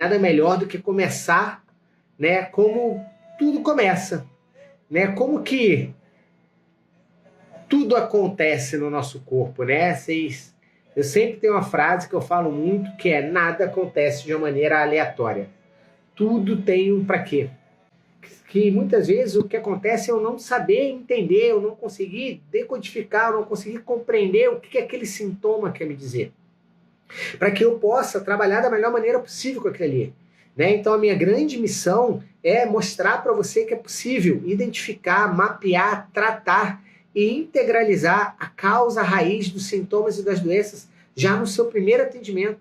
Nada melhor do que começar, né, como tudo começa, né? Como que tudo acontece no nosso corpo, né? Eu sempre tenho uma frase que eu falo muito, que é: nada acontece de uma maneira aleatória. Tudo tem um para quê. Que muitas vezes o que acontece é eu não saber entender, eu não conseguir decodificar, eu não conseguir compreender o que aquele sintoma quer me dizer, para que eu possa trabalhar da melhor maneira possível com aquele ali. Né? Então a minha grande missão é mostrar para você que é possível identificar, mapear, tratar e integralizar a causa, a raiz dos sintomas e das doenças já no seu primeiro atendimento,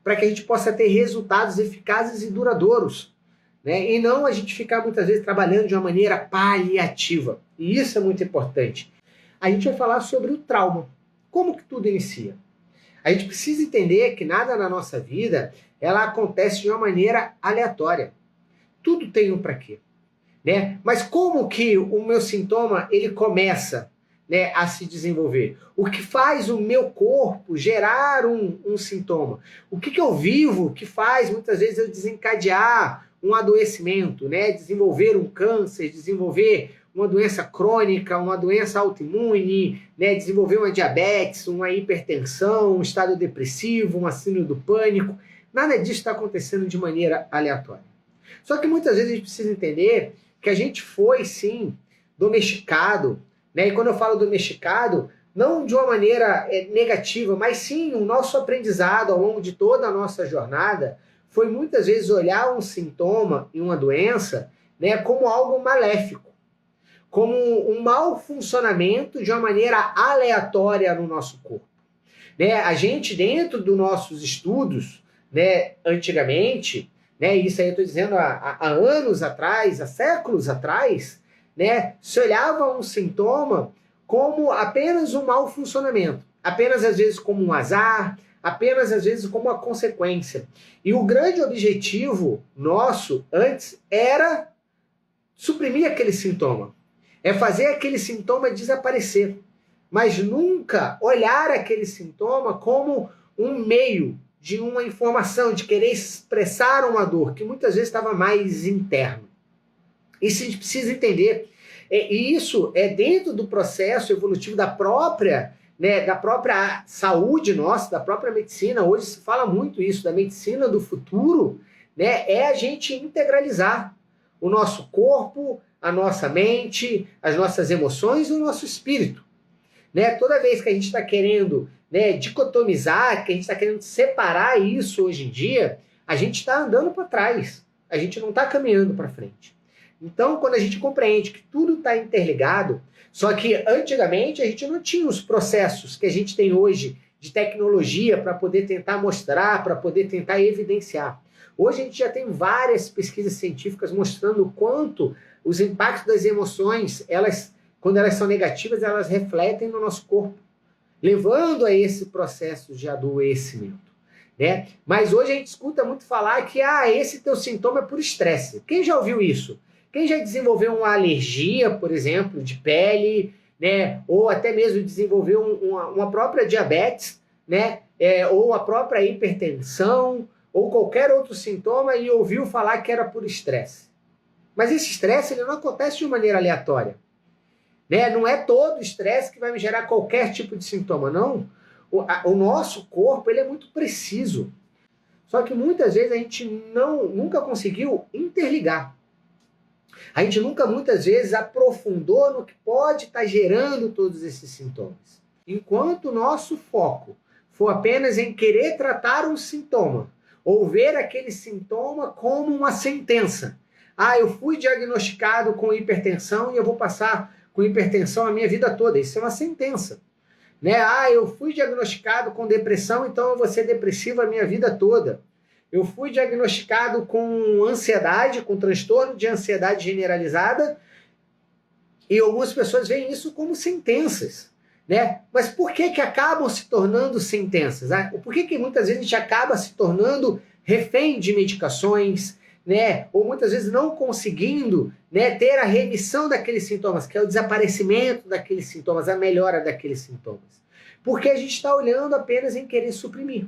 para que a gente possa ter resultados eficazes e duradouros. Né? E não a gente ficar muitas vezes trabalhando de uma maneira paliativa. E isso é muito importante. A gente vai falar sobre o trauma. Como que tudo inicia? A gente precisa entender que nada na nossa vida ela acontece de uma maneira aleatória. Tudo tem um para quê. Né? Mas como que o meu sintoma ele começa, né, a se desenvolver? O que faz o meu corpo gerar um sintoma? O que eu vivo que faz muitas vezes eu desencadear um adoecimento, né? Desenvolver um câncer, desenvolver uma doença crônica, uma doença autoimune, né? Desenvolver uma diabetes, uma hipertensão, um estado depressivo, uma síndrome do pânico. Nada disso está acontecendo de maneira aleatória. Só que muitas vezes a gente precisa entender que a gente foi, sim, domesticado, né? E quando eu falo domesticado, não de uma maneira negativa, mas sim o nosso aprendizado ao longo de toda a nossa jornada foi muitas vezes olhar um sintoma e uma doença, né, como algo maléfico, como um mau funcionamento de uma maneira aleatória no nosso corpo. Né? A gente, dentro dos nossos estudos, né, antigamente, né, isso aí eu estou dizendo há anos atrás, há séculos atrás, né, se olhava um sintoma como apenas um mau funcionamento, apenas às vezes como um azar, apenas às vezes como uma consequência. E o grande objetivo nosso antes era suprimir aquele sintoma, é fazer aquele sintoma desaparecer, mas nunca olhar aquele sintoma como um meio de uma informação, de querer expressar uma dor, que muitas vezes estava mais interno. Isso a gente precisa entender. E isso é dentro do processo evolutivo da própria, né, da própria saúde nossa, da própria medicina. Hoje se fala muito isso, da medicina do futuro, né, é a gente integralizar o nosso corpo, a nossa mente, as nossas emoções e o nosso espírito. Né? Toda vez que a gente está querendo, né, dicotomizar, que a gente está querendo separar isso hoje em dia, a gente está andando para trás, a gente não está caminhando para frente. Então, quando a gente compreende que tudo está interligado, só que antigamente a gente não tinha os processos que a gente tem hoje de tecnologia para poder tentar mostrar, para poder tentar evidenciar. Hoje a gente já tem várias pesquisas científicas mostrando o quanto os impactos das emoções, quando elas são negativas, elas refletem no nosso corpo, levando a esse processo de adoecimento. Né? Mas hoje a gente escuta muito falar que esse teu sintoma é por estresse. Quem já ouviu isso? Quem já desenvolveu uma alergia, por exemplo, de pele, né? Ou até mesmo desenvolveu uma própria diabetes, né? Ou a própria hipertensão, ou qualquer outro sintoma e ouviu falar que era por estresse. Mas esse estresse ele não acontece de maneira aleatória. Né? Não é todo estresse que vai me gerar qualquer tipo de sintoma, não. O nosso corpo ele é muito preciso. Só que muitas vezes a gente nunca conseguiu interligar. A gente nunca, muitas vezes, aprofundou no que pode estar gerando todos esses sintomas. Enquanto o nosso foco for apenas em querer tratar um sintoma, ou ver aquele sintoma como uma sentença. Eu fui diagnosticado com hipertensão e eu vou passar com hipertensão a minha vida toda. Isso é uma sentença. Né? Eu fui diagnosticado com depressão, então eu vou ser depressivo a minha vida toda. Eu fui diagnosticado com ansiedade, com transtorno de ansiedade generalizada, e algumas pessoas veem isso como sentenças. Né? Mas por que acabam se tornando sentenças? Por que muitas vezes a gente acaba se tornando refém de medicações, né? Ou muitas vezes não conseguindo, né, ter a remissão daqueles sintomas, que é o desaparecimento daqueles sintomas, a melhora daqueles sintomas? Porque a gente está olhando apenas em querer suprimir.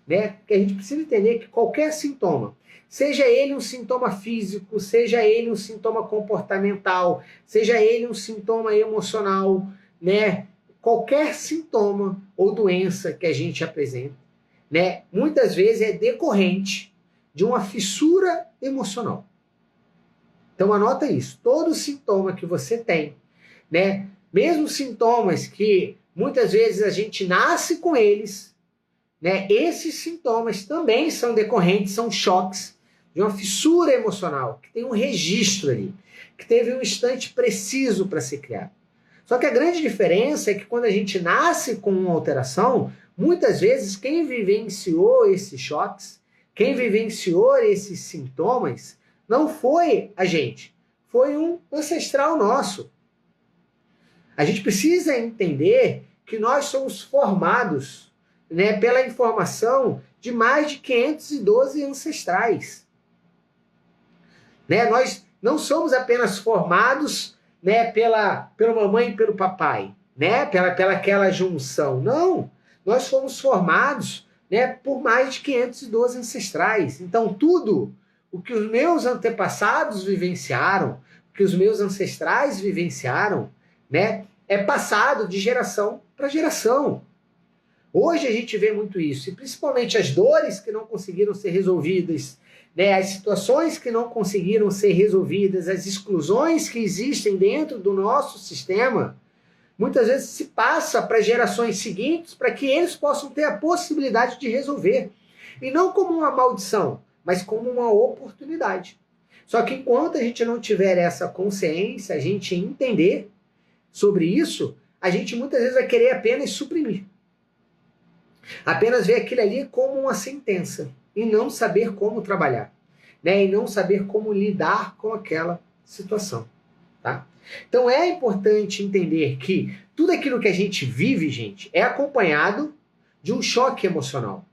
né? Que a gente precisa entender que qualquer sintoma, seja ele um sintoma físico, seja ele um sintoma comportamental, seja ele um sintoma emocional, né? Qualquer sintoma ou doença que a gente apresenta, né? Muitas vezes é decorrente de uma fissura emocional. Então anota isso. Todo sintoma que você tem, né? Mesmo sintomas que muitas vezes a gente nasce com eles, né? Esses sintomas também são decorrentes, são choques de uma fissura emocional, que tem um registro ali, que teve um instante preciso para ser criado. Só que a grande diferença é que quando a gente nasce com uma alteração, muitas vezes quem vivenciou esses choques, quem vivenciou esses sintomas, não foi a gente, foi um ancestral nosso. A gente precisa entender que nós somos formados, né, pela informação de mais de 512 ancestrais. Né? Nós não somos apenas formados, né, pela mamãe e pelo papai, né, pela aquela junção. Não, nós fomos formados, né, por mais de 512 ancestrais. Então, tudo o que os meus antepassados vivenciaram, o que os meus ancestrais vivenciaram, né, é passado de geração para geração. Hoje a gente vê muito isso, e principalmente as dores que não conseguiram ser resolvidas, né, as situações que não conseguiram ser resolvidas, as exclusões que existem dentro do nosso sistema, muitas vezes se passa para gerações seguintes para que eles possam ter a possibilidade de resolver. E não como uma maldição, mas como uma oportunidade. Só que enquanto a gente não tiver essa consciência, a gente entender sobre isso, a gente muitas vezes vai querer apenas suprimir. Apenas ver aquilo ali como uma sentença e não saber como trabalhar, né? E não saber como lidar com aquela situação, tá? Então é importante entender que tudo aquilo que a gente vive, gente, é acompanhado de um choque emocional,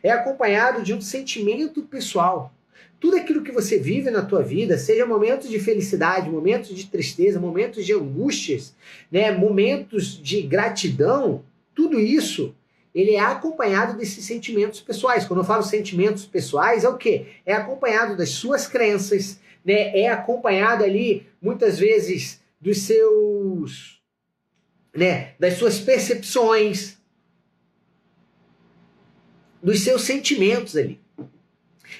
é acompanhado de um sentimento pessoal. Tudo aquilo que você vive na tua vida, seja momentos de felicidade, momentos de tristeza, momentos de angústias, né, momentos de gratidão, tudo isso ele é acompanhado desses sentimentos pessoais. Quando eu falo sentimentos pessoais, é o quê? É acompanhado das suas crenças, né? É acompanhado ali, muitas vezes, dos seus, né, das suas percepções, dos seus sentimentos ali.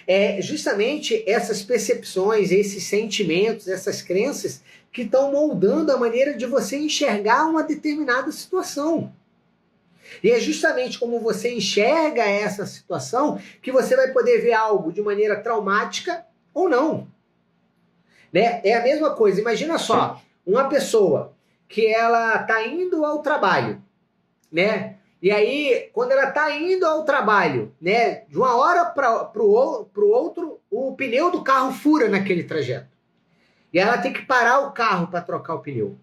É justamente essas percepções, esses sentimentos, essas crenças que estão moldando a maneira de você enxergar uma determinada situação. E é justamente como você enxerga essa situação que você vai poder ver algo de maneira traumática ou não. Né? É a mesma coisa, imagina só, uma pessoa que ela está indo ao trabalho, né? E aí, quando ela está indo ao trabalho, né, de uma hora para o outro, o pneu do carro fura naquele trajeto. E ela tem que parar o carro para trocar o pneu.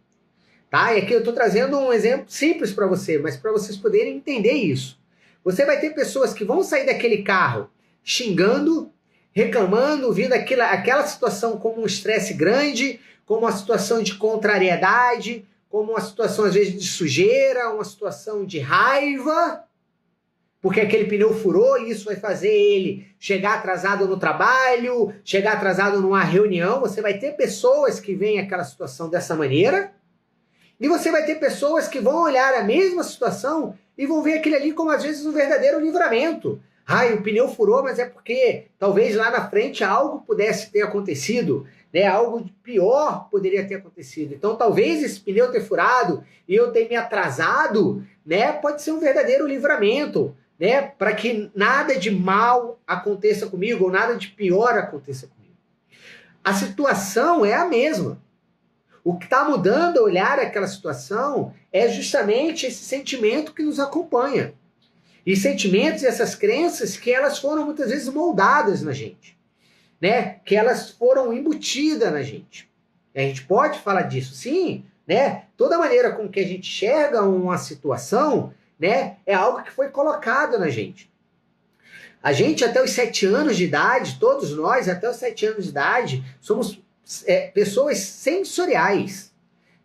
Tá? E aqui eu estou trazendo um exemplo simples para você, mas para vocês poderem entender isso. Você vai ter pessoas que vão sair daquele carro xingando, reclamando, vendo aquela situação como um estresse grande, como uma situação de contrariedade, como uma situação às vezes de sujeira, uma situação de raiva, porque aquele pneu furou e isso vai fazer ele chegar atrasado no trabalho, chegar atrasado numa reunião. Você vai ter pessoas que veem aquela situação dessa maneira, e você vai ter pessoas que vão olhar a mesma situação e vão ver aquilo ali como, às vezes, um verdadeiro livramento. Ai, o pneu furou, mas é porque talvez lá na frente algo pudesse ter acontecido, né? Algo pior poderia ter acontecido. Então, talvez esse pneu ter furado e eu ter me atrasado, né? Pode ser um verdadeiro livramento, né? Para que nada de mal aconteça comigo ou nada de pior aconteça comigo. A situação é a mesma. O que está mudando a olhar aquela situação é justamente esse sentimento que nos acompanha. E sentimentos e essas crenças que elas foram muitas vezes moldadas na gente, né? Que elas foram embutidas na gente. E a gente pode falar disso, sim, né? Toda maneira com que a gente enxerga uma situação, né, é algo que foi colocado na gente. A gente até os 7 anos de idade, todos nós até os 7 anos de idade, somos pessoas sensoriais,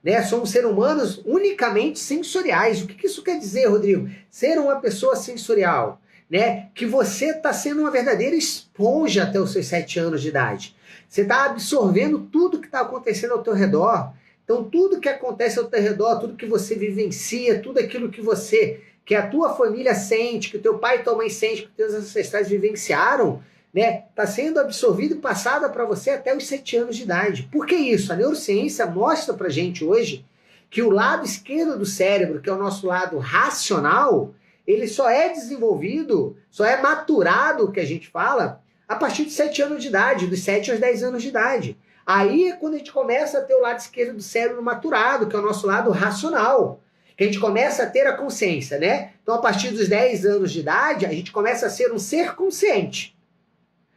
né? Somos seres humanos unicamente sensoriais. O que isso quer dizer, Rodrigo? Ser uma pessoa sensorial né, que você está sendo uma verdadeira esponja até os seus 7 anos de idade. Você está absorvendo tudo que está acontecendo ao teu redor. Então, tudo que acontece ao teu redor, tudo que você vivencia, tudo aquilo que a tua família sente, que o teu pai e tua mãe sente, que os teus ancestrais vivenciaram, né, está sendo absorvido e passado para você até os 7 anos de idade. Por que isso? A neurociência mostra para a gente hoje que o lado esquerdo do cérebro, que é o nosso lado racional, ele só é desenvolvido, só é maturado, que a gente fala, a partir de 7 anos de idade, dos 7 aos 10 anos de idade. Aí é quando a gente começa a ter o lado esquerdo do cérebro maturado, que é o nosso lado racional, que a gente começa a ter a consciência, né? Então, a partir dos 10 anos de idade, a gente começa a ser um ser consciente.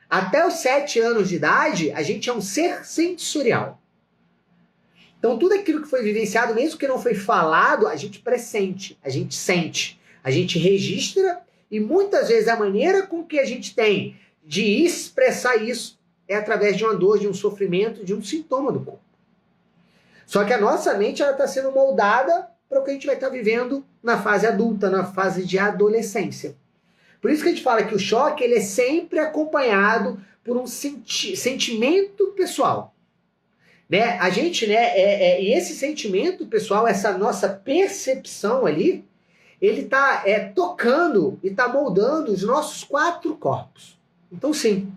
Até os 7 anos de idade, a gente é um ser sensorial. Então, tudo aquilo que foi vivenciado, mesmo que não foi falado, a gente pressente, a gente sente, a gente registra, e muitas vezes a maneira com que a gente tem de expressar isso é através de uma dor, de um sofrimento, de um sintoma do corpo. Só que a nossa mente está sendo moldada para o que a gente vai estar vivendo na fase adulta, na fase de adolescência. Por isso que a gente fala que o choque ele é sempre acompanhado por um sentimento pessoal. Né? A gente, né, e esse sentimento pessoal, essa nossa percepção ali, ele está tocando e está moldando os nossos 4 corpos. Então, sim,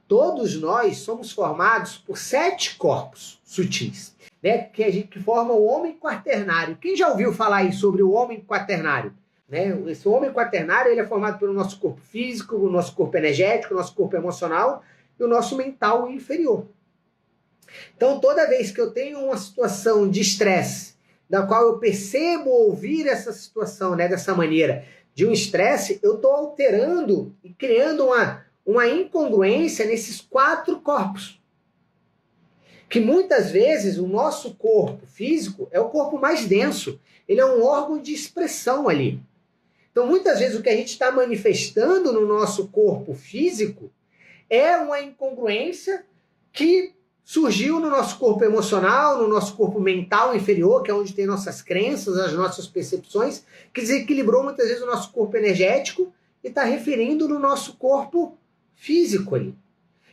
todos nós somos formados por 7 corpos sutis, né, que formam o homem quaternário. Quem já ouviu falar aí sobre o homem quaternário? Né? Esse homem quaternário ele é formado pelo nosso corpo físico, o nosso corpo energético, o nosso corpo emocional e o nosso mental inferior. Então, toda vez que eu tenho uma situação de estresse, da qual eu percebo ouvir essa situação, né, dessa maneira, de um estresse, eu estou alterando e criando uma incongruência nesses 4 corpos. Que muitas vezes o nosso corpo físico é o corpo mais denso. Ele é um órgão de expressão ali. Então, muitas vezes o que a gente está manifestando no nosso corpo físico é uma incongruência que surgiu no nosso corpo emocional, no nosso corpo mental inferior, que é onde tem nossas crenças, as nossas percepções, que desequilibrou muitas vezes o nosso corpo energético e está referindo no nosso corpo físico ali.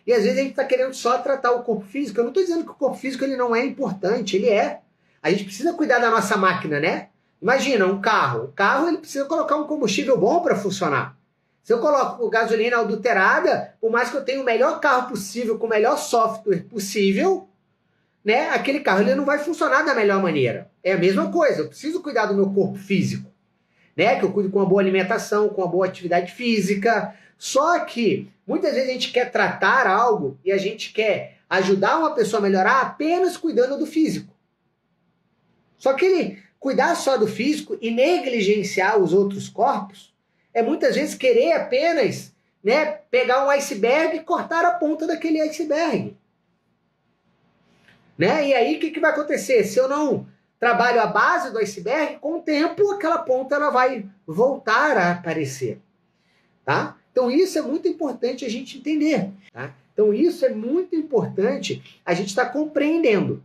E às vezes a gente está querendo só tratar o corpo físico. Eu não estou dizendo que o corpo físico ele não é importante, ele é. A gente precisa cuidar da nossa máquina, né? Imagina, um carro. O carro ele precisa colocar um combustível bom para funcionar. Se eu coloco gasolina adulterada, por mais que eu tenha o melhor carro possível, com o melhor software possível, né, aquele carro ele não vai funcionar da melhor maneira. É a mesma coisa, eu preciso cuidar do meu corpo físico. Né, que eu cuido com uma boa alimentação, com uma boa atividade física. Só que muitas vezes a gente quer tratar algo e a gente quer ajudar uma pessoa a melhorar apenas cuidando do físico. Só que cuidar só do físico e negligenciar os outros corpos é muitas vezes querer apenas, né, pegar um iceberg e cortar a ponta daquele iceberg. Né? E aí o que vai acontecer? Se eu não trabalho a base do iceberg, com o tempo aquela ponta ela vai voltar a aparecer. Tá? Então isso é muito importante a gente entender. Tá? Então isso é muito importante a gente estar compreendendo.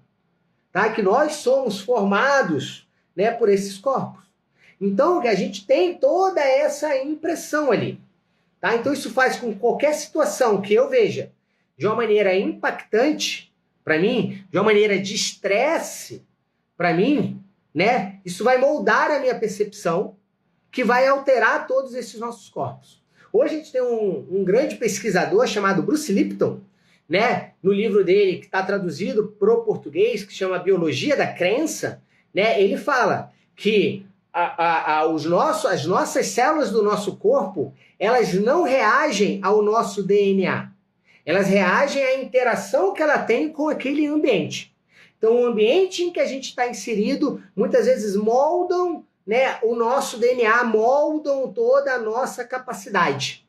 Tá? Que nós somos formados, né, por esses corpos. Então, a gente tem toda essa impressão ali. Tá? Então, isso faz com que qualquer situação que eu veja de uma maneira impactante para mim, de uma maneira de estresse para mim, né? Isso vai moldar a minha percepção, que vai alterar todos esses nossos corpos. Hoje a gente tem um grande pesquisador chamado Bruce Lipton, né? No livro dele, que está traduzido para o português, que chama Biologia da Crença, né? Ele fala que as nossas células do nosso corpo, elas não reagem ao nosso DNA. Elas reagem à interação que ela tem com aquele ambiente. Então, o ambiente em que a gente está inserido, muitas vezes moldam, né, o nosso DNA, moldam toda a nossa capacidade,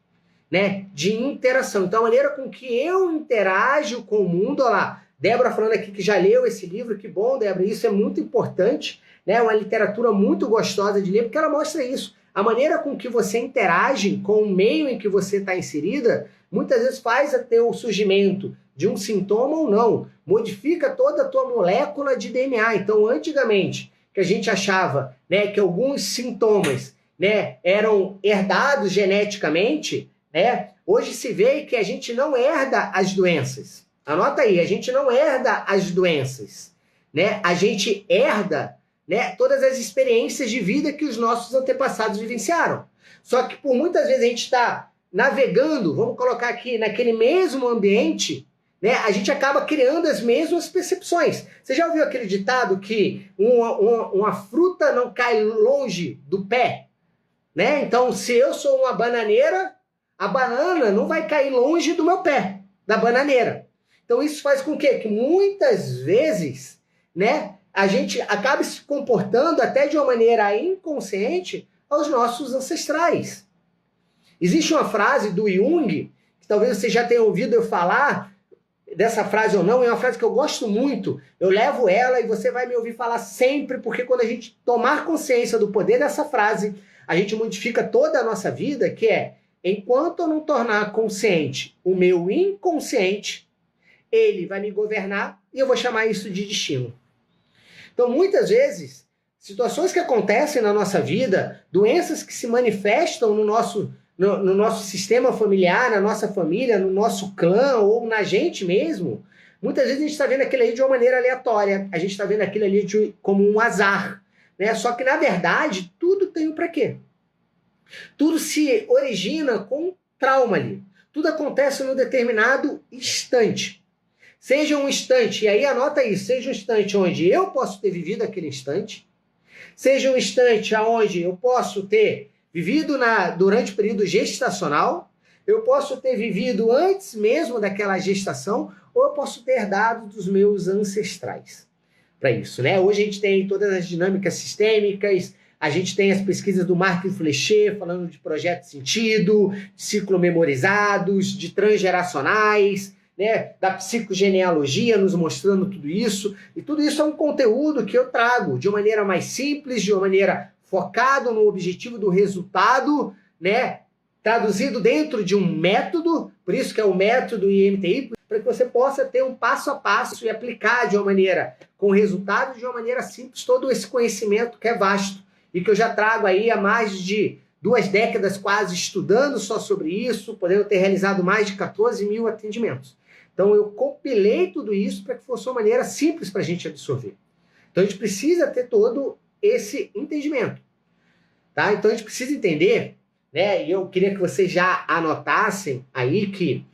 né, de interação. Então, a maneira com que eu interajo com o mundo, olha lá, Débora falando aqui que já leu esse livro, que bom, Débora, isso é muito importante, né? Uma literatura muito gostosa de ler, porque ela mostra isso. A maneira com que você interage com o meio em que você está inserida, muitas vezes faz até o surgimento de um sintoma ou não. Modifica toda a tua molécula de DNA. Então, antigamente, que a gente achava, né, que alguns sintomas né, eram herdados geneticamente, né, hoje se vê que a gente não herda as doenças. Anota aí, a gente não herda as doenças, né? A gente herda, né, todas as experiências de vida que os nossos antepassados vivenciaram. Só que por muitas vezes a gente está navegando, vamos colocar aqui, naquele mesmo ambiente, né, a gente acaba criando as mesmas percepções. Você já ouviu aquele ditado que uma fruta não cai longe do pé? Né? Então, se eu sou uma bananeira, a banana não vai cair longe do meu pé, da bananeira. Então, isso faz com que muitas vezes, né, a gente acabe se comportando até de uma maneira inconsciente aos nossos ancestrais. Existe uma frase do Jung, que talvez você já tenha ouvido eu falar dessa frase ou não, é uma frase que eu gosto muito. Eu levo ela e você vai me ouvir falar sempre, porque quando a gente tomar consciência do poder dessa frase, a gente modifica toda a nossa vida, que é, enquanto eu não tornar consciente o meu inconsciente, ele vai me governar e eu vou chamar isso de destino. Então, muitas vezes, situações que acontecem na nossa vida, doenças que se manifestam no nosso sistema familiar, na nossa família, no nosso clã ou na gente mesmo, muitas vezes a gente está vendo aquilo ali de uma maneira aleatória, a gente está vendo aquilo ali como um azar, né? Só que, na verdade, tudo tem um para quê. Tudo se origina com trauma ali. Tudo acontece num determinado instante. Seja um instante, e aí anota isso, seja um instante onde eu posso ter vivido aquele instante, seja um instante onde eu posso ter vivido durante o período gestacional, eu posso ter vivido antes mesmo daquela gestação, ou eu posso ter herdado dos meus ancestrais para isso, né? Hoje a gente tem todas as dinâmicas sistêmicas, a gente tem as pesquisas do Mark Flecher falando de projeto de sentido, ciclomemorizados, de transgeracionais, né, da psicogenealogia nos mostrando tudo isso, e tudo isso é um conteúdo que eu trago de uma maneira mais simples, de uma maneira focada no objetivo do resultado, né, traduzido dentro de um método, por isso que é o método IMTI, para que você possa ter um passo a passo e aplicar de uma maneira com resultado, de uma maneira simples, todo esse conhecimento que é vasto, e que eu já trago aí há mais de 2 décadas quase estudando só sobre isso, podendo ter realizado mais de 14 mil atendimentos. Então, eu compilei tudo isso para que fosse uma maneira simples para a gente absorver. Então, a gente precisa ter todo esse entendimento. Tá? Então, a gente precisa entender, né? E eu queria que vocês já anotassem aí que...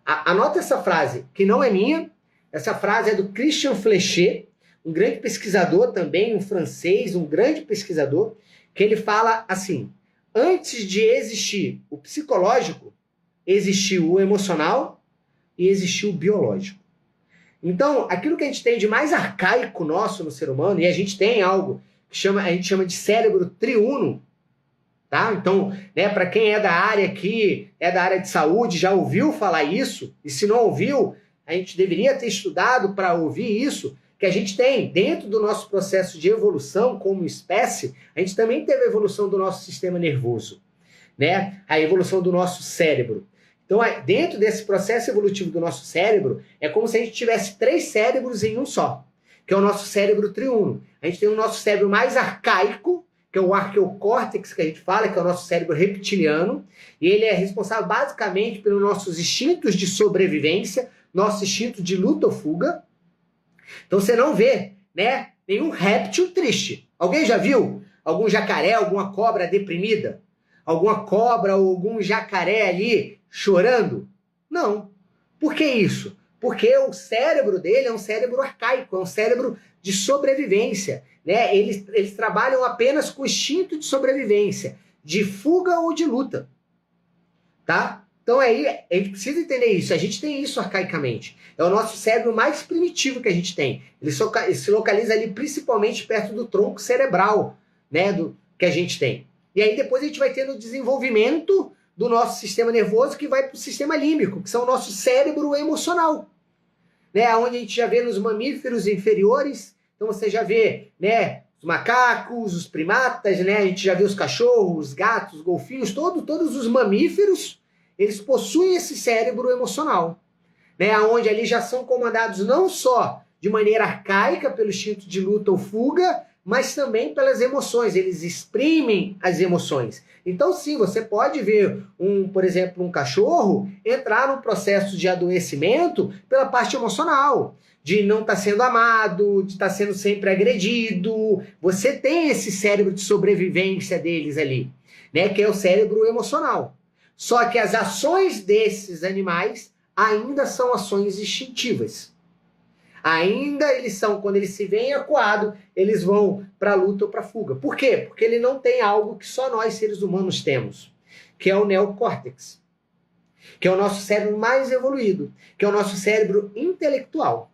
Anota essa frase, que não é minha. Essa frase é do Christian Flecher, um grande pesquisador também, um francês, um grande pesquisador, que ele fala assim: antes de existir o psicológico, existiu o emocional e existiu o biológico. Então, aquilo que a gente tem de mais arcaico nosso no ser humano, e a gente tem algo que a gente chama de cérebro triuno, tá? Então, né, para quem é da área aqui, é da área de saúde, já ouviu falar isso, e se não ouviu, a gente deveria ter estudado para ouvir isso, que a gente tem dentro do nosso processo de evolução como espécie, a gente também teve a evolução do nosso sistema nervoso, né? A evolução do nosso cérebro. Então, dentro desse processo evolutivo do nosso cérebro, é como se a gente tivesse 3 cérebros em um só, que é o nosso cérebro triuno. A gente tem o nosso cérebro mais arcaico, que é o arqueocórtex, que a gente fala, que é o nosso cérebro reptiliano, e ele é responsável basicamente pelos nossos instintos de sobrevivência, nosso instinto de luta ou fuga. Então, você não vê, né, nenhum réptil triste. Alguém já viu algum jacaré, alguma cobra deprimida? Alguma cobra ou algum jacaré ali chorando? Não. Por que isso? Porque o cérebro dele é um cérebro arcaico, é um cérebro de sobrevivência, né? Eles trabalham apenas com o instinto de sobrevivência, de fuga ou de luta, tá? Então aí a gente precisa entender isso. A gente tem isso arcaicamente. É o nosso cérebro mais primitivo que a gente tem. Ele se localiza ali principalmente perto do tronco cerebral, né, que a gente tem. E aí depois a gente vai tendo o desenvolvimento do nosso sistema nervoso que vai para o sistema límbico, que são o nosso cérebro emocional, né? Onde a gente já vê nos mamíferos inferiores. Então você já vê, né, os macacos, os primatas, né? A gente já vê os cachorros, os gatos, os golfinhos, todos os mamíferos, eles possuem esse cérebro emocional, né? Onde ali já são comandados não só de maneira arcaica pelo instinto de luta ou fuga, mas também pelas emoções, eles exprimem as emoções. Então, sim, você pode ver, por exemplo, um cachorro entrar num processo de adoecimento pela parte emocional, de não estar sendo amado, de estar sendo sempre agredido. Você tem esse cérebro de sobrevivência deles ali, né, que é o cérebro emocional. Só que as ações desses animais ainda são ações instintivas. Ainda eles são, quando eles se veem acuados, eles vão para a luta ou para a fuga. Por quê? Porque ele não tem algo que só nós, seres humanos, temos, que é o neocórtex, que é o nosso cérebro mais evoluído, que é o nosso cérebro intelectual.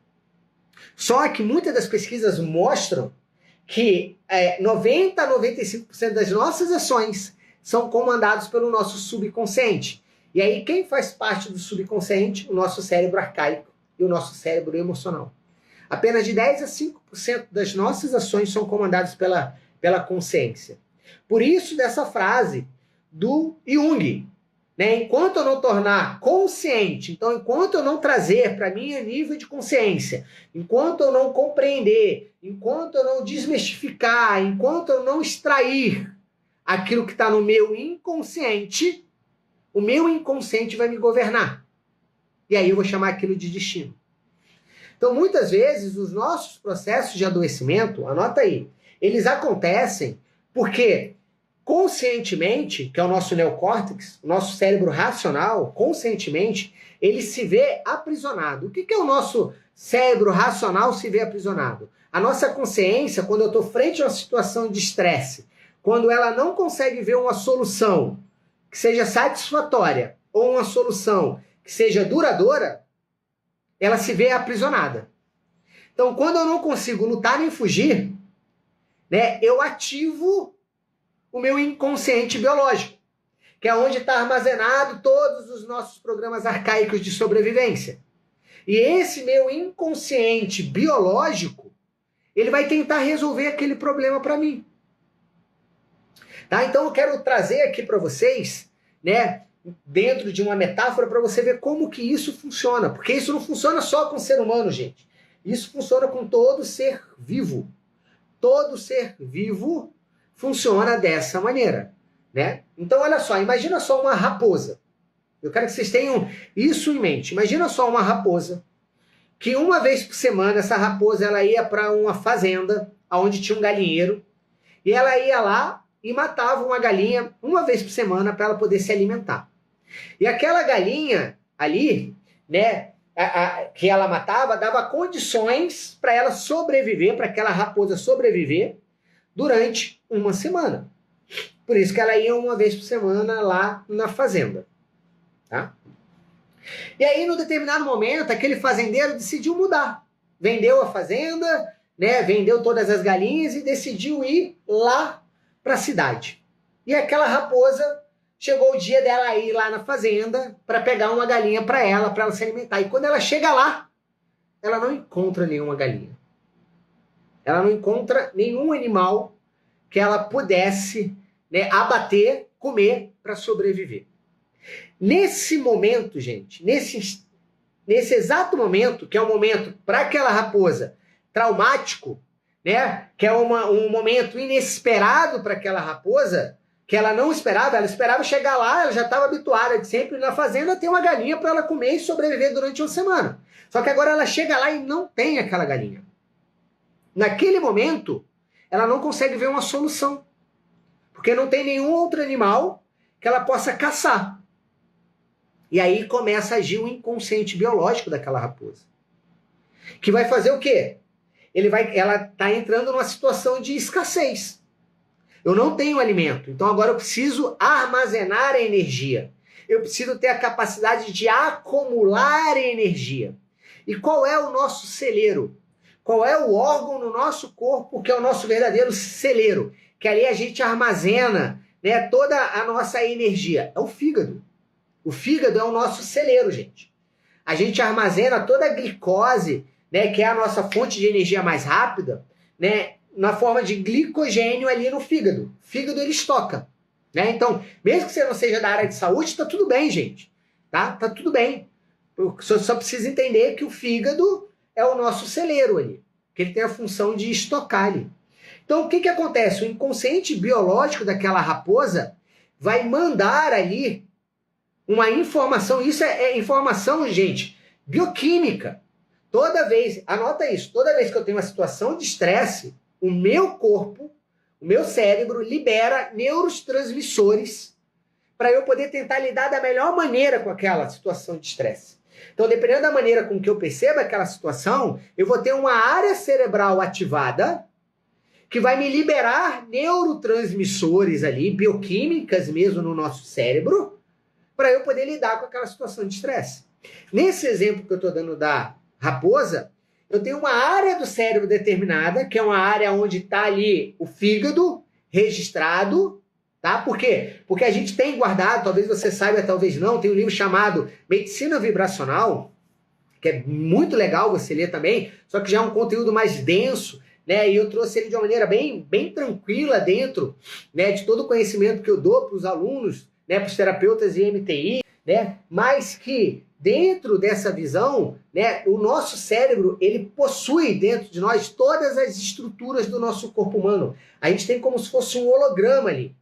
Só que muitas das pesquisas mostram que 90 a 95% das nossas ações são comandadas pelo nosso subconsciente. E aí quem faz parte do subconsciente? O nosso cérebro arcaico e o nosso cérebro emocional. Apenas de 10 a 5% das nossas ações são comandadas pela consciência. Por isso, dessa frase do Jung, né? Enquanto eu não tornar consciente, então enquanto eu não trazer para mim a nível de consciência, enquanto eu não compreender, enquanto eu não desmistificar, enquanto eu não extrair aquilo que está no meu inconsciente, o meu inconsciente vai me governar. E aí eu vou chamar aquilo de destino. Então, muitas vezes, os nossos processos de adoecimento, anota aí, eles acontecem porque conscientemente, que é o nosso neocórtex, o nosso cérebro racional, conscientemente, ele se vê aprisionado. O que é o nosso cérebro racional se vê aprisionado? A nossa consciência, quando eu estou frente a uma situação de estresse, quando ela não consegue ver uma solução que seja satisfatória ou uma solução que seja duradoura, ela se vê aprisionada. Então, quando eu não consigo lutar nem fugir, né, eu ativo o meu inconsciente biológico, que é onde está armazenado todos os nossos programas arcaicos de sobrevivência. E esse meu inconsciente biológico, ele vai tentar resolver aquele problema para mim. Tá? Então eu quero trazer aqui para vocês, né, dentro de uma metáfora, para você ver como que isso funciona. Porque isso não funciona só com o ser humano, gente. Isso funciona com todo ser vivo. Todo ser vivo funciona dessa maneira, né? Então, olha só, imagina só uma raposa. Eu quero que vocês tenham isso em mente. Imagina só uma raposa, que uma vez por semana, essa raposa ela ia para uma fazenda, onde tinha um galinheiro, e ela ia lá e matava uma galinha uma vez por semana para ela poder se alimentar. E aquela galinha ali, né, que ela matava, dava condições para ela sobreviver, para aquela raposa sobreviver durante uma semana. Por isso que ela ia uma vez por semana lá na fazenda. Tá? E aí, num determinado momento, aquele fazendeiro decidiu mudar. Vendeu a fazenda, né, vendeu todas as galinhas e decidiu ir lá para a cidade. E aquela raposa, chegou o dia dela ir lá na fazenda para pegar uma galinha para ela se alimentar. E quando ela chega lá, ela não encontra nenhuma galinha. Ela não encontra nenhum animal que ela pudesse, né, abater, comer para sobreviver. Nesse momento, gente, nesse exato momento, que é um momento para aquela raposa traumático, né, que é um momento inesperado para aquela raposa, que ela não esperava, ela esperava chegar lá, ela já estava habituada de sempre na fazenda ter uma galinha para ela comer e sobreviver durante uma semana. Só que agora ela chega lá e não tem aquela galinha. Naquele momento, ela não consegue ver uma solução, porque não tem nenhum outro animal que ela possa caçar. E aí começa a agir o inconsciente biológico daquela raposa, que vai fazer o quê? Ela está entrando numa situação de escassez. Eu não tenho alimento, então agora eu preciso armazenar a energia. Eu preciso ter a capacidade de acumular energia. E qual é o nosso celeiro? Qual é o órgão no nosso corpo que é o nosso verdadeiro celeiro? Que ali a gente armazena, né, toda a nossa energia. É o fígado. O fígado é o nosso celeiro, gente. A gente armazena toda a glicose, né, que é a nossa fonte de energia mais rápida, né, na forma de glicogênio ali no fígado. O fígado ele estoca, né? Então, mesmo que você não seja da área de saúde, tá tudo bem, gente. Tá tudo bem. Só precisa entender que o fígado é o nosso celeiro ali, que ele tem a função de estocar ali. Então, o que acontece? O inconsciente biológico daquela raposa vai mandar ali uma informação. Isso é informação, gente, bioquímica. Toda vez, anota isso, toda vez que eu tenho uma situação de estresse, o meu corpo, o meu cérebro libera neurotransmissores para eu poder tentar lidar da melhor maneira com aquela situação de estresse. Então, dependendo da maneira com que eu percebo aquela situação, eu vou ter uma área cerebral ativada que vai me liberar neurotransmissores ali, bioquímicas mesmo no nosso cérebro, para eu poder lidar com aquela situação de estresse. Nesse exemplo que eu estou dando da raposa, eu tenho uma área do cérebro determinada, que é uma área onde está ali o fígado registrado, tá? Por quê? Porque a gente tem guardado, talvez você saiba, talvez não, tem um livro chamado Medicina Vibracional, que é muito legal você ler também, só que já é um conteúdo mais denso, né? E eu trouxe ele de uma maneira bem tranquila dentro, né, de todo o conhecimento que eu dou para os alunos, né, para os terapeutas e MTI, né? Mas que dentro dessa visão, né, o nosso cérebro, ele possui dentro de nós todas as estruturas do nosso corpo humano. A gente tem como se fosse um holograma ali.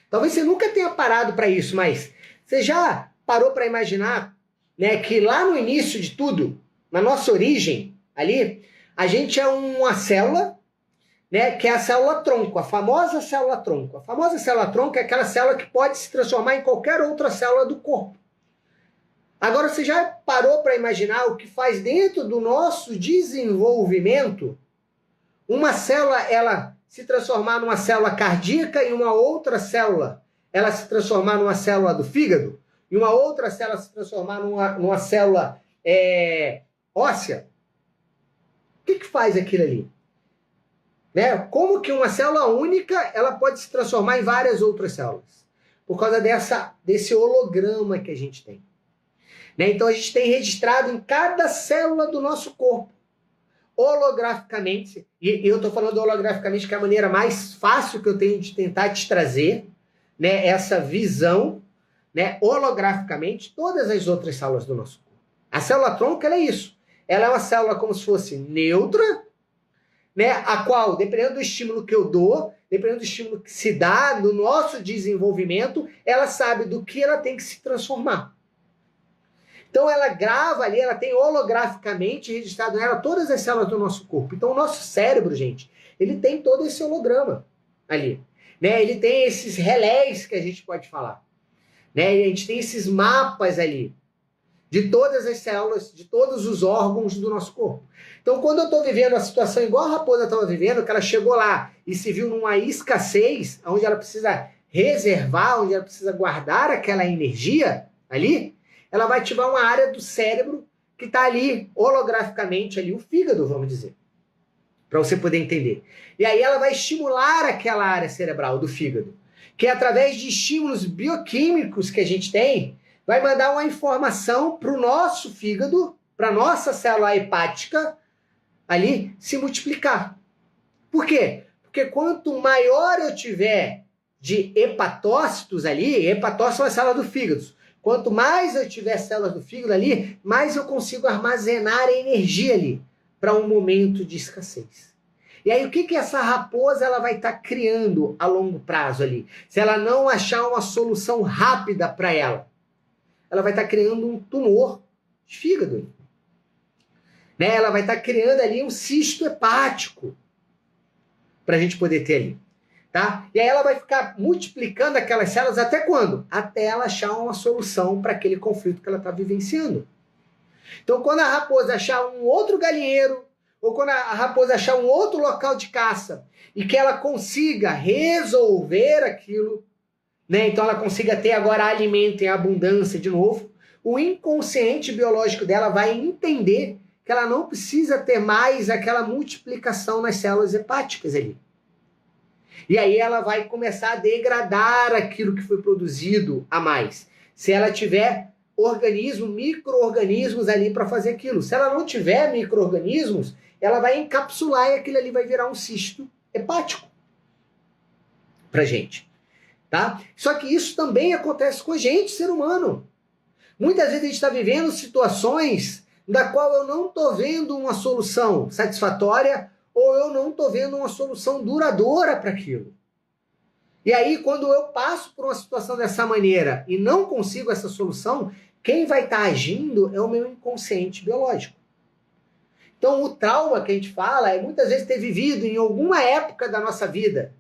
Talvez você nunca tenha parado para isso, mas você já parou para imaginar, né, que lá no início de tudo, na nossa origem ali, a gente é uma célula, né, que é a célula tronco, a famosa célula tronco. A famosa célula tronco é aquela célula que pode se transformar em qualquer outra célula do corpo. Agora, você já parou para imaginar o que faz dentro do nosso desenvolvimento uma célula, ela se transformar numa célula cardíaca e uma outra célula, ela se transformar numa célula do fígado e uma outra célula se transformar numa célula óssea? O que faz aquilo ali? Né? Como que uma célula única ela pode se transformar em várias outras células? Por causa desse holograma que a gente tem. Né? Então a gente tem registrado em cada célula do nosso corpo, holograficamente, e eu estou falando holograficamente que é a maneira mais fácil que eu tenho de tentar te trazer, né, essa visão, né, holograficamente, todas as outras células do nosso corpo. A célula tronco, ela é isso. Ela é uma célula como se fosse neutra, né, a qual, dependendo do estímulo que eu dou, dependendo do estímulo que se dá no nosso desenvolvimento, ela sabe do que ela tem que se transformar. Então ela grava ali, ela tem holograficamente registrado nela todas as células do nosso corpo. Então o nosso cérebro, gente, ele tem todo esse holograma ali. Né? Ele tem esses relés que a gente pode falar. Né? E a gente tem esses mapas ali de todas as células, de todos os órgãos do nosso corpo. Então quando eu estou vivendo a situação igual a raposa estava vivendo, que ela chegou lá e se viu numa escassez, onde ela precisa reservar, onde ela precisa guardar aquela energia ali, ela vai ativar uma área do cérebro que está ali, holograficamente, ali, o fígado, vamos dizer, para você poder entender. E aí ela vai estimular aquela área cerebral do fígado, que através de estímulos bioquímicos que a gente tem, vai mandar uma informação para o nosso fígado, para a nossa célula hepática, ali, se multiplicar. Por quê? Porque quanto maior eu tiver de hepatócitos ali, hepatócitos são as células do fígado, quanto mais eu tiver células do fígado ali, mais eu consigo armazenar energia ali para um momento de escassez. E aí o que essa raposa ela vai estar criando a longo prazo ali? Se ela não achar uma solução rápida para ela, ela vai estar criando um tumor de fígado. Né? Ela vai estar criando ali um cisto hepático para a gente poder ter ali. Tá? E aí ela vai ficar multiplicando aquelas células até quando? Até ela achar uma solução para aquele conflito que ela está vivenciando. Então, quando a raposa achar um outro galinheiro, ou quando a raposa achar um outro local de caça, e que ela consiga resolver aquilo, né? Então ela consiga ter agora alimento em abundância de novo, o inconsciente biológico dela vai entender que ela não precisa ter mais aquela multiplicação nas células hepáticas ali. E aí ela vai começar a degradar aquilo que foi produzido a mais. Se ela tiver micro-organismos ali para fazer aquilo. Se ela não tiver micro-organismos, ela vai encapsular e aquilo ali vai virar um cisto hepático pra gente. Tá? Só que isso também acontece com a gente, ser humano. Muitas vezes a gente está vivendo situações da qual eu não estou vendo uma solução satisfatória ou eu não estou vendo uma solução duradoura para aquilo. E aí, quando eu passo por uma situação dessa maneira e não consigo essa solução, quem vai estar agindo é o meu inconsciente biológico. Então, o trauma que a gente fala é muitas vezes ter vivido em alguma época da nossa vida,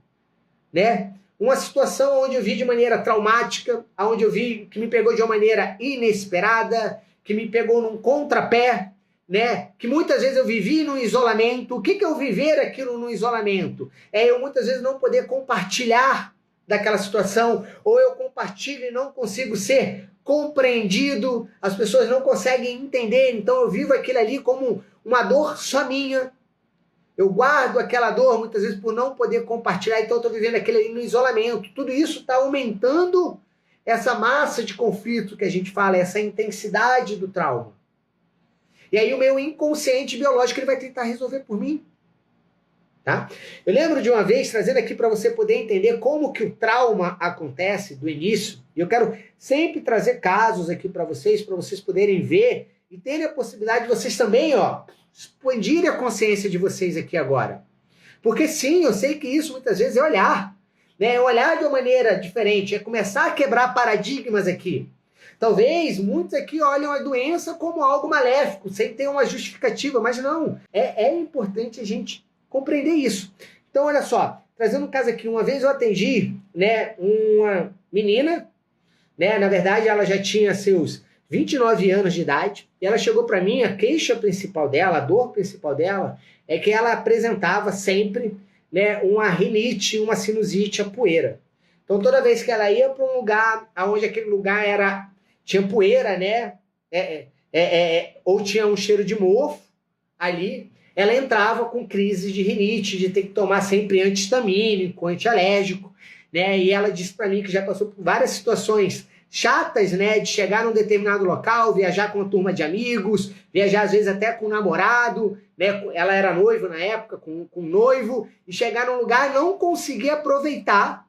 né? Uma situação onde eu vi de maneira traumática, onde eu vi que me pegou de uma maneira inesperada, que me pegou num contrapé, né? Que muitas vezes eu vivi no isolamento. O que é eu viver aquilo no isolamento? É eu muitas vezes não poder compartilhar daquela situação, ou eu compartilho e não consigo ser compreendido, as pessoas não conseguem entender, então eu vivo aquilo ali como uma dor só minha. Eu guardo aquela dor muitas vezes por não poder compartilhar, então eu estou vivendo aquilo ali no isolamento. Tudo isso está aumentando essa massa de conflito que a gente fala, essa intensidade do trauma. E aí o meu inconsciente biológico ele vai tentar resolver por mim. Tá? Eu lembro de uma vez, trazendo aqui para você poder entender como que o trauma acontece do início, e eu quero sempre trazer casos aqui para vocês poderem ver e terem a possibilidade de vocês também, expandirem a consciência de vocês aqui agora. Porque sim, eu sei que isso muitas vezes é olhar, né? É olhar de uma maneira diferente, é começar a quebrar paradigmas aqui. Talvez muitos aqui olham a doença como algo maléfico, sem ter uma justificativa, mas não, é importante a gente compreender isso. Então, olha só, trazendo um caso aqui, uma vez eu atendi, né, uma menina, né, na verdade ela já tinha seus 29 anos de idade, e ela chegou para mim, a queixa principal dela, a dor principal dela, é que ela apresentava sempre, né, uma rinite, uma sinusite, a poeira. Então, toda vez que ela ia para um lugar, onde aquele lugar tinha poeira, né, ou tinha um cheiro de mofo ali, ela entrava com crise de rinite, de ter que tomar sempre anti-histamínico, antialérgico, né? E ela disse para mim que já passou por várias situações chatas, né? De chegar num determinado local, viajar com uma turma de amigos, viajar às vezes até com um namorado, né? Ela era noiva na época, com um noivo, e chegar num lugar e não conseguir aproveitar,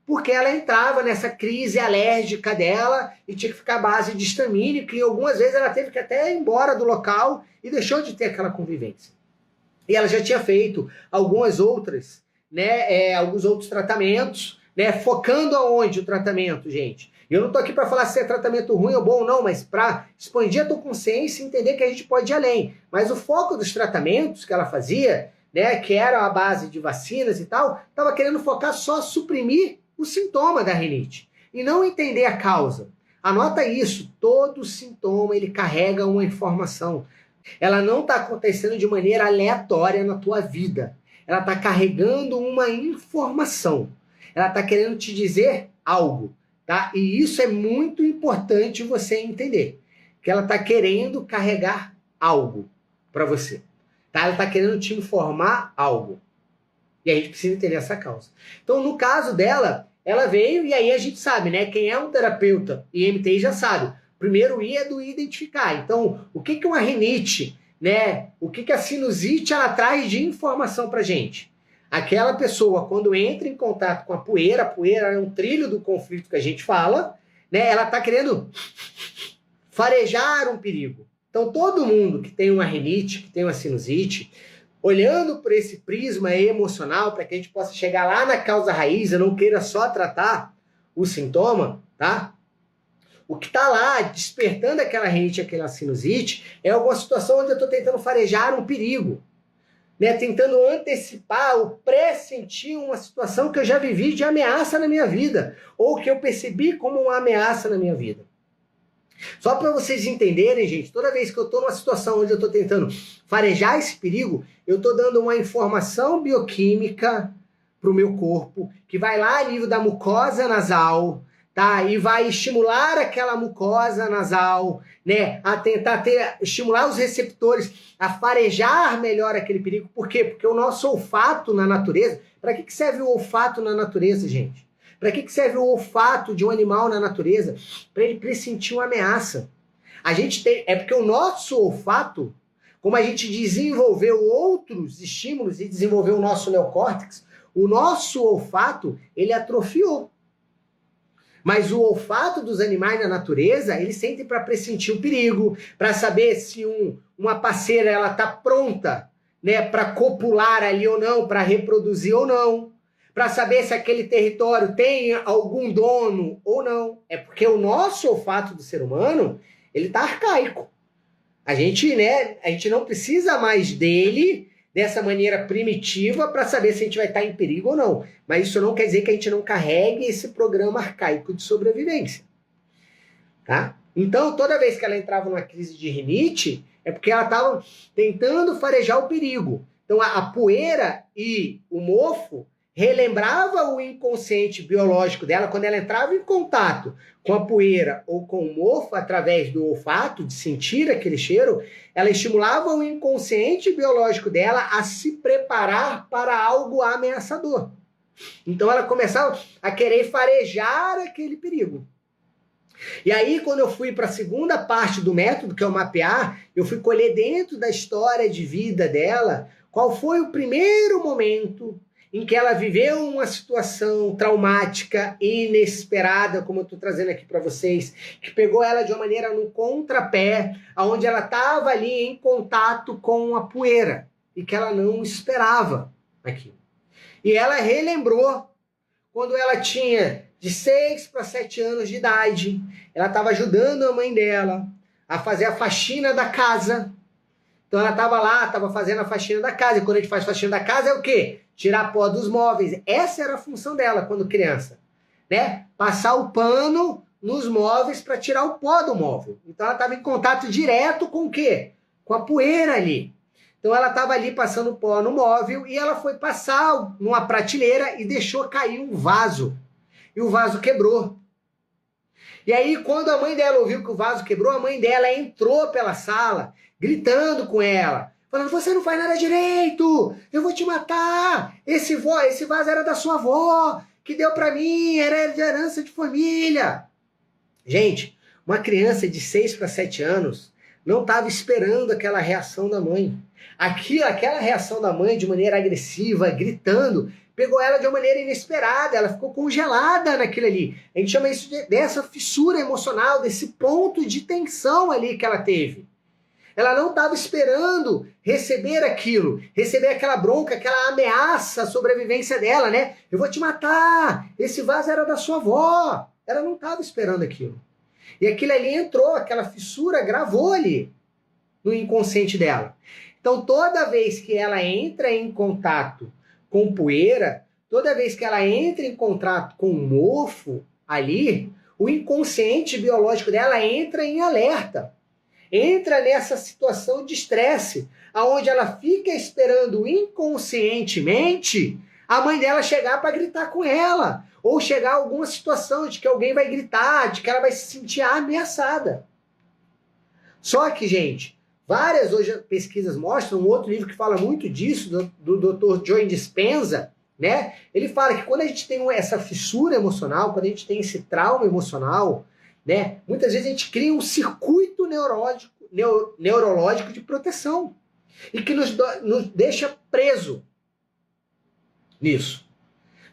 porque ela entrava nessa crise alérgica dela e tinha que ficar à base de histamínico, e algumas vezes ela teve que até ir embora do local e deixou de ter aquela convivência. E ela já tinha feito algumas outras, né, alguns outros tratamentos, né, focando aonde o tratamento, gente? Eu não estou aqui para falar se é tratamento ruim ou bom, não, mas para expandir a tua consciência e entender que a gente pode ir além. Mas o foco dos tratamentos que ela fazia, né, que era a base de vacinas e tal, estava querendo focar só suprimir o sintoma da rinite e não entender a causa. Anota isso, todo sintoma ele carrega uma informação. Ela não está acontecendo de maneira aleatória na tua vida. Ela está carregando uma informação. Ela está querendo te dizer algo, tá? E isso é muito importante você entender. Que ela está querendo carregar algo para você. Tá? Ela está querendo te informar algo. E a gente precisa entender essa causa. Então, no caso dela, ela veio e aí a gente sabe, né? Quem é um terapeuta IMT já sabe. Primeiro, o I é do identificar. Então, o que é uma rinite, né? O que a sinusite ela traz de informação para gente? Aquela pessoa, quando entra em contato com a poeira é um trilho do conflito que a gente fala, né? Ela está querendo farejar um perigo. Então, todo mundo que tem uma rinite, que tem uma sinusite, olhando por esse prisma emocional, para que a gente possa chegar lá na causa raiz, eu não queira só tratar o sintoma, tá? O que está lá despertando aquela rinite, aquela sinusite, é alguma situação onde eu estou tentando farejar um perigo, né? Tentando antecipar ou pressentir uma situação que eu já vivi de ameaça na minha vida, ou que eu percebi como uma ameaça na minha vida. Só para vocês entenderem, gente, toda vez que eu estou numa situação onde eu estou tentando farejar esse perigo, eu estou dando uma informação bioquímica para o meu corpo, que vai lá a nível da mucosa nasal, tá? E vai estimular aquela mucosa nasal, né? A tentar estimular os receptores a farejar melhor aquele perigo. Por quê? Porque o nosso olfato na natureza... Para que serve o olfato na natureza, gente? Para que serve o olfato de um animal na natureza? Para ele pressentir uma ameaça. É porque o nosso olfato, como a gente desenvolveu outros estímulos e desenvolveu o nosso neocórtex, o nosso olfato, ele atrofiou. Mas o olfato dos animais na natureza, eles sentem para pressentir o perigo, para saber se uma parceira ela está pronta, né, para copular ali ou não, para reproduzir ou não, para saber se aquele território tem algum dono ou não. É porque o nosso olfato do ser humano, ele está arcaico. A gente não precisa mais dele dessa maneira primitiva para saber se a gente vai estar em perigo ou não. Mas isso não quer dizer que a gente não carregue esse programa arcaico de sobrevivência. Tá? Então, toda vez que ela entrava numa crise de rinite, é porque ela estava tentando farejar o perigo. Então, a poeira e o mofo relembrava o inconsciente biológico dela quando ela entrava em contato com a poeira ou com o mofo através do olfato, de sentir aquele cheiro, ela estimulava o inconsciente biológico dela a se preparar para algo ameaçador. Então, ela começava a querer farejar aquele perigo. E aí, quando eu fui para a segunda parte do método, que é o mapear, eu fui colher dentro da história de vida dela qual foi o primeiro momento em que ela viveu uma situação traumática e inesperada, como eu estou trazendo aqui para vocês, que pegou ela de uma maneira no contrapé, onde ela estava ali em contato com a poeira e que ela não esperava aquilo. E ela relembrou quando ela tinha de 6 para 7 anos de idade, ela estava ajudando a mãe dela a fazer a faxina da casa. Então ela estava lá, estava fazendo a faxina da casa. E quando a gente faz faxina da casa é o quê? Tirar pó dos móveis. Essa era a função dela quando criança, né? Passar o pano nos móveis para tirar o pó do móvel. Então ela estava em contato direto com o quê? Com a poeira ali. Então ela estava ali passando pó no móvel e ela foi passar numa prateleira e deixou cair um vaso. E o vaso quebrou. E aí, quando a mãe dela ouviu que o vaso quebrou, a mãe dela entrou pela sala, gritando com ela, falando, você não faz nada direito, eu vou te matar, esse vaso era da sua avó, que deu para mim, era de herança de família. Gente, uma criança de 6 para 7 anos não estava esperando aquela reação da mãe. Aquela reação da mãe de maneira agressiva, gritando, pegou ela de uma maneira inesperada, ela ficou congelada naquilo ali. A gente chama isso dessa fissura emocional, desse ponto de tensão ali que ela teve. Ela não estava esperando receber aquilo, receber aquela bronca, aquela ameaça à sobrevivência dela, né? Eu vou te matar, esse vaso era da sua avó. Ela não estava esperando aquilo. E aquilo ali entrou, aquela fissura gravou ali no inconsciente dela. Então, toda vez que ela entra em contato com poeira, toda vez que ela entra em contato com mofo ali, o inconsciente biológico dela entra em alerta. Entra nessa situação de estresse, aonde ela fica esperando inconscientemente a mãe dela chegar para gritar com ela, ou chegar a alguma situação de que alguém vai gritar, de que ela vai se sentir ameaçada. Só que, gente, várias hoje pesquisas mostram, um outro livro que fala muito disso, do Dr. Joe Dispenza, né? Ele fala que quando a gente tem essa fissura emocional, quando a gente tem esse trauma emocional, né? Muitas vezes a gente cria um circuito neurológico de proteção e que nos deixa preso nisso,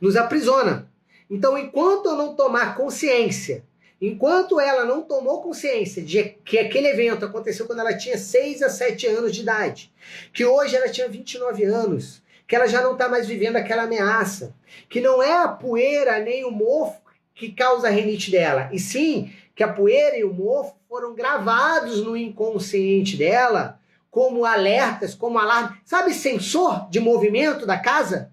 nos aprisiona. Então, enquanto eu não tomar consciência, enquanto ela não tomou consciência de que aquele evento aconteceu quando ela tinha 6 a 7 anos de idade, que hoje ela tinha 29 anos, que ela já não está mais vivendo aquela ameaça, que não é a poeira nem o mofo que causa a rinite dela, e sim que a poeira e o mofo foram gravados no inconsciente dela como alertas, como alarme. Sabe sensor de movimento da casa?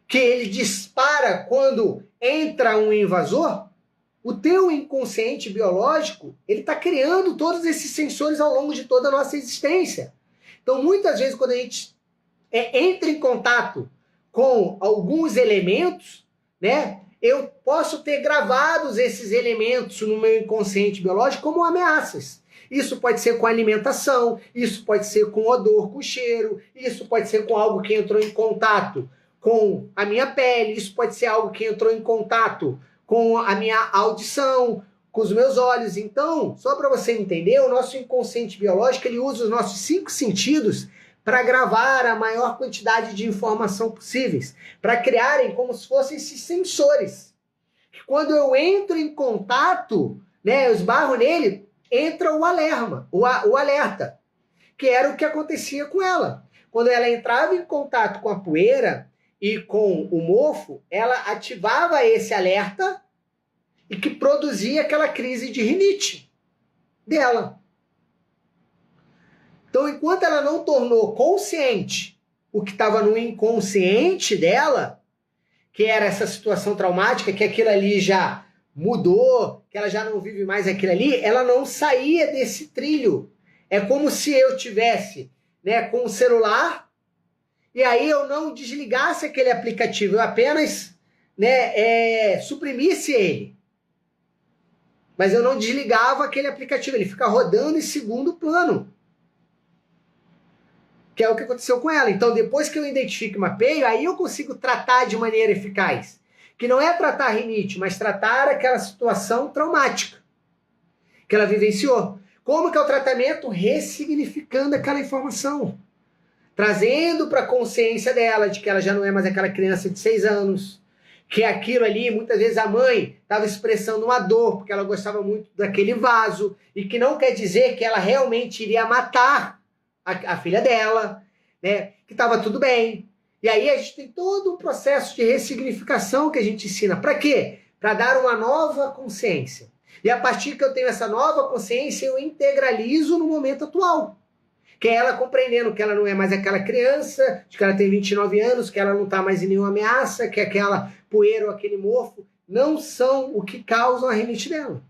Que ele dispara quando entra um invasor? O teu inconsciente biológico, ele está criando todos esses sensores ao longo de toda a nossa existência. Então, muitas vezes, quando a gente entra em contato com alguns elementos, né, eu posso ter gravados esses elementos no meu inconsciente biológico como ameaças. Isso pode ser com alimentação, isso pode ser com odor, com cheiro, isso pode ser com algo que entrou em contato com a minha pele, isso pode ser algo que entrou em contato com a minha audição, com os meus olhos. Então, só para você entender, o nosso inconsciente biológico, ele usa os nossos 5 sentidos para gravar a maior quantidade de informação possíveis, para criarem como se fossem esses sensores. Quando eu entro em contato, né, eu esbarro nele, entra o alerta, que era o que acontecia com ela. Quando ela entrava em contato com a poeira e com o mofo, ela ativava esse alerta e que produzia aquela crise de rinite dela. Então, enquanto ela não tornou consciente o que estava no inconsciente dela, que era essa situação traumática, que aquilo ali já mudou, que ela já não vive mais aquilo ali, ela não saía desse trilho. É como se eu tivesse, né, com o celular, e aí eu não desligasse aquele aplicativo, eu apenas, né, suprimisse ele. Mas eu não desligava aquele aplicativo, ele fica rodando em segundo plano. Que é o que aconteceu com ela. Então, depois que eu identifico e mapeio, aí eu consigo tratar de maneira eficaz. Que não é tratar a rinite, mas tratar aquela situação traumática que ela vivenciou. Como que é o tratamento? Ressignificando aquela informação. Trazendo para a consciência dela de que ela já não é mais aquela criança de 6 anos. Que aquilo ali, muitas vezes a mãe estava expressando uma dor, porque ela gostava muito daquele vaso. E que não quer dizer que ela realmente iria matar a filha dela, né? Que estava tudo bem. E aí a gente tem todo um processo de ressignificação que a gente ensina. Para quê? Para dar uma nova consciência. E a partir que eu tenho essa nova consciência, eu integralizo no momento atual. Que é ela compreendendo que ela não é mais aquela criança, que ela tem 29 anos, que ela não está mais em nenhuma ameaça, que aquela poeira ou aquele mofo não são o que causam a rinite dela.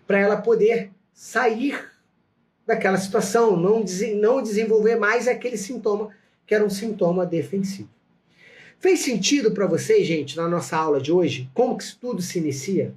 Para ela poder sair daquela situação, não desenvolver mais aquele sintoma que era um sintoma defensivo. Fez sentido para vocês, gente, na nossa aula de hoje? Como que isso tudo se inicia?